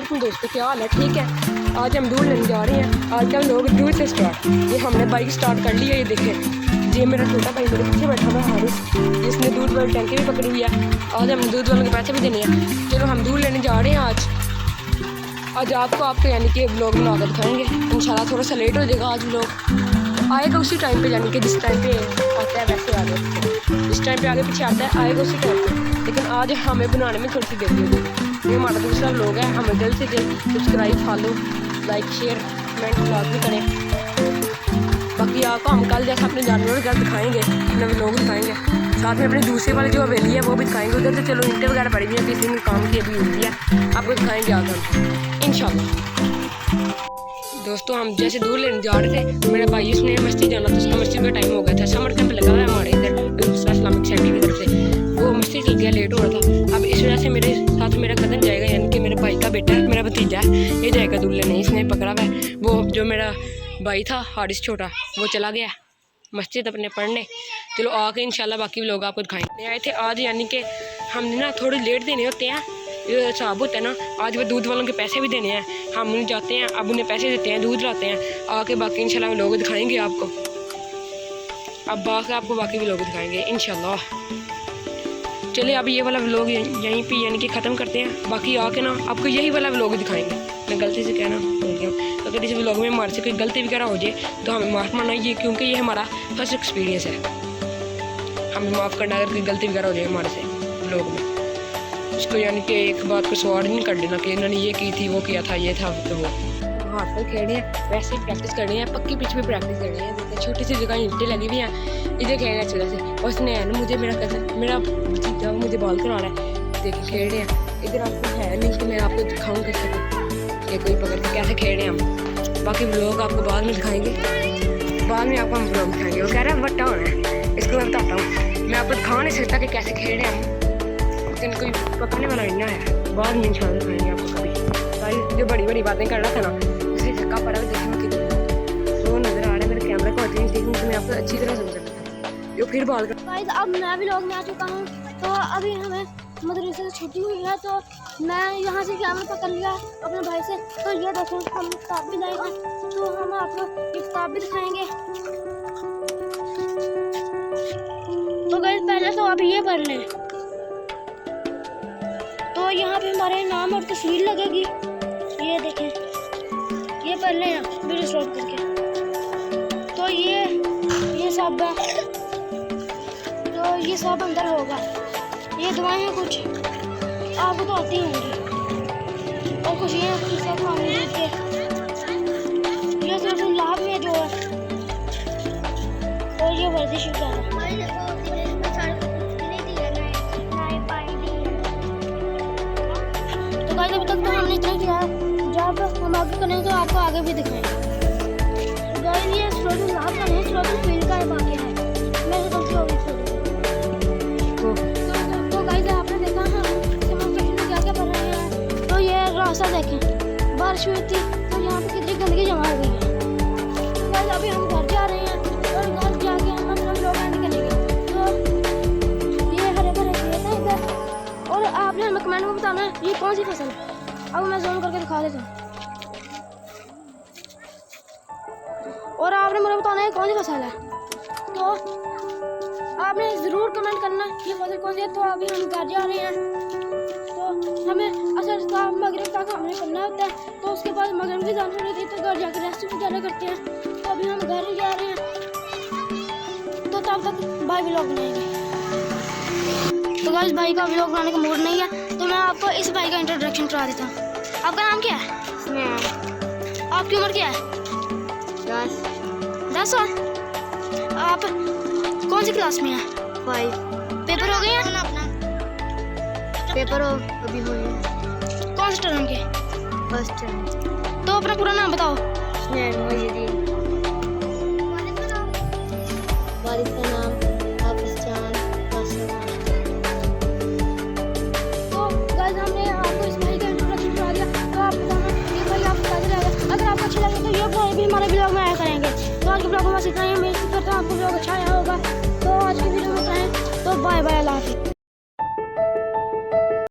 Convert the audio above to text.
वालेकुम दोस्तों, क्या हाल है? ठीक है। आज हम दूध लेने जा रहे हैं। आज का हम लोग दूध से स्टार्ट। ये हमने बाइक स्टार्ट कर ली है। ये देखें, ये मेरा छोटा भाई मेरे पीछे बैठा हुआ है हारिस, जिसने दूध वाली टंकी भी पकड़ी हुई है। आज हमने दूध वालों के पैसे भी देने हैं। चलो हम दूध लेने जा रहे हैं आज आपको यानी कि व्लॉग बना कर दिखाएंगे इंशाल्लाह। थोड़ा सा लेट हो जाएगा आज व्लॉग, आएगा उसी टाइम पे, यानी कि जिस टाइम पे आता है वैसे आगे जिस टाइम पे आगे पीछे आता है आएगा उसी टाइम पे। लेकिन आज हमें बनाने में थोड़ी सी देरी होगी। ये हमारा दूसरा व्लॉग है। हमें जल्द से जल्द subscribe, follow, like, share, comment लाजमी करें। बाकी आपको हम कल जैसा अपने जानवरों के घर दिखाएंगे, अपने व्लॉग दिखाएंगे, साथ में अपने दूसरे वाले जो हवेली है वो भी दिखाएंगे। उधर से चलो ईंटें वगैरह पड़ी हुई है, किसी ने काम की अभी हुई है, आपको दिखाएंगे आगे इंशाल्लाह। दोस्तों हम जैसे दूध लेने जा रहे थे, मेरा भाई उसने मस्जिद जाना था, उसका मस्जिद का टाइम हो गया था। समर कैंप लगा हुआ है हमारे इधर इस्लामिक सेंटर की तरफ से, वो मस्जिद चल गया, लेट हो रहा था। अब इस वजह से मेरे साथ मेरा कज़न जाएगा, यानी कि मेरे भाई का बेटा है, मेरा भतीजा है, ये जाएगा दूध लेने। इसने पकड़ा हुआ है। वो जो मेरा भाई था हारिस छोटा, वो चला गया मस्जिद अपने पढ़ने। चलो आके इंशाल्लाह बाकी लोग आपको दिखाएंगे। आए थे आज, यानी कि हमने ना थोड़ी लेट देने होते हैं, ये हिसाब होता है ना। आज वो दूध वालों के पैसे भी देने हैं, हम उन्हें जाते हैं, अब उन्हें पैसे देते हैं, दूध लाते हैं। आके बाकी इंशाल्लाह हम लोग दिखाएंगे आपको। अब बाकी आपको बाकी भी लोग दिखाएंगे इंशाल्लाह। चलिए अब ये वाला व्लॉग यहीं पे यानी कि ख़त्म करते हैं। बाकी आके ना आपको यही वाला व्लॉग दिखाएंगे। मैं गलती से कहना भूल गया, अगर इस व्लॉग में हमारे से कोई गलती वगैरह हो जाए तो हमें माफ़ मानना, ये क्योंकि ये हमारा फर्स्ट एक्सपीरियंस है। हमें माफ़ करना अगर कोई गलती वगैरह हो जाए हमारे से व्लॉग में। उसको यानी कि एक बात को सवार नहीं कर देना कि इन्होंने ये की थी, वो किया था, ये था तो वो। हाथ पर खेलने हैं, वैसे ही प्रैक्टिस करनी है, पक्की पिच में प्रैक्टिस करनी है। छोटी सी जगह ईंटें लगी हुई हैं, इधर खेलना अच्छी तरह से। उसने है ना मुझे मेरा भतीजा मुझे बॉल कराना है, देखिए खेल रहे हैं। इधर आपको है नहीं कि मैं आपको दिखाऊँ कैसे ये कोई पकड़ के कैसे खेल रहे हैं हम। बाकी व्लॉग आपको बाद में दिखाएंगे, बाद में आपको हम व्लॉग दिखाएंगे। वो कह रहा है वट्टा होना है, इसको मैं बताता हूँ। मैं आपको दिखा नहीं सकता कि कैसे खेल रहे हैं हम, लेकिन कोई पकड़ने वाला नहीं है। बाद में इंशाल्लाह दिखाएंगे आपको। कभी सारी जो बड़ी बड़ी बातें कर रहा था ना, उसे धक्का पड़ा देखना कि वो नज़र आ रहा है मेरे कैमरे को आती नहीं, तो मैं आपको अच्छी तरह समझ सकता हूँ। ये फिर बाल कर। अब मैं भी लोग में आ चुका हूँ, तो अभी हमें मदरसे से छुट्टी हुई है, तो मैं यहाँ से कैमरा पकड़ लिया अपने भाई से। तो ये देखो हम किताब भी लाए हैं, तो हम आपको ये किताब भी दिखाएंगे। तो गाइस पहले तो आप ये पढ़ लें, तो यहाँ पे हमारे नाम और तस्वीर लगेगी, ये देखें, ये पढ़ लें आप वीडियो स्टॉप करके। तो ये सब है, तो ये सब अंदर होगा। ये दुआएं हैं कुछ आपको तो आती होंगी, और खुशियाँ किस्सा खाने के, ये सब लाभ में जो है, और ये वर्जिश का है। तो गाइस अभी तक तो हमने इतना किया है, जब हम आगे करेंगे तो आपको आगे भी दिखाएंगे। गाइस ये स्ट्रॉबेरी लाभ का नहीं, स्ट्रॉबेरी फील का बाकी है, मेरे गलती हो गई। रास्ता देखें, बारिश हुई थी तो यहाँ पे कितनी गंदगी जमा हो गई है। तो गाइस अभी हम घर जा रहे हैं, और घर जाके हम लोग निकलेंगे। तो ये हरे भरे खेत है इधर, और आपने हमें कमेंट में बताना है ये कौन सी फसल है। अब मैं ज़ूम करके दिखा देता हूँ, और आपने मुझे बताना है कौन सी फसल है। तो आपने ज़रूर कमेंट करना ये फसल कौन सी है। तो अभी हम घर जा रहे हैं, तो हमें असर मगरिब तक हमने करना होता है, तो उसके बाद मगरिब की जान होनी थी, तो घर जाकर रेस्ट वगैरह करते हैं। तो अभी हम घर ही जा रहे हैं, तो तब तक भाई व्लॉग बनाएंगे। तो गाइस भाई का व्लॉग बनाने का मूड नहीं है, तो मैं आपको इस भाई का इंट्रोडक्शन करा देता हूँ। आपका नाम क्या है? आपकी उम्र क्या है? 10 साल। आप कौन सी क्लास में हैं? 5। पेपर हो गए हैं? पेपर अभी हो गया। कौन से टर्म के? First term. तो अपना पूरा नाम बताओ। वालिद का नाम हाफिज जान। तो गाइस हमने आपको इस भाई का इंट्रोडक्शन करा दिया, तो आप बताना ये भाई आपको कैसा लगा। अगर आपको अच्छा लगे तो ये भाई भी हमारे ब्लॉग में आया करेंगे। तो आज के ब्लॉग में बस इतना ही। मैं करता हूँ आपको ब्लॉग अच्छा आया होगा। तो आज की वीडियो में इतना है, तो बाय बाय, अल्लाह हाफिज़।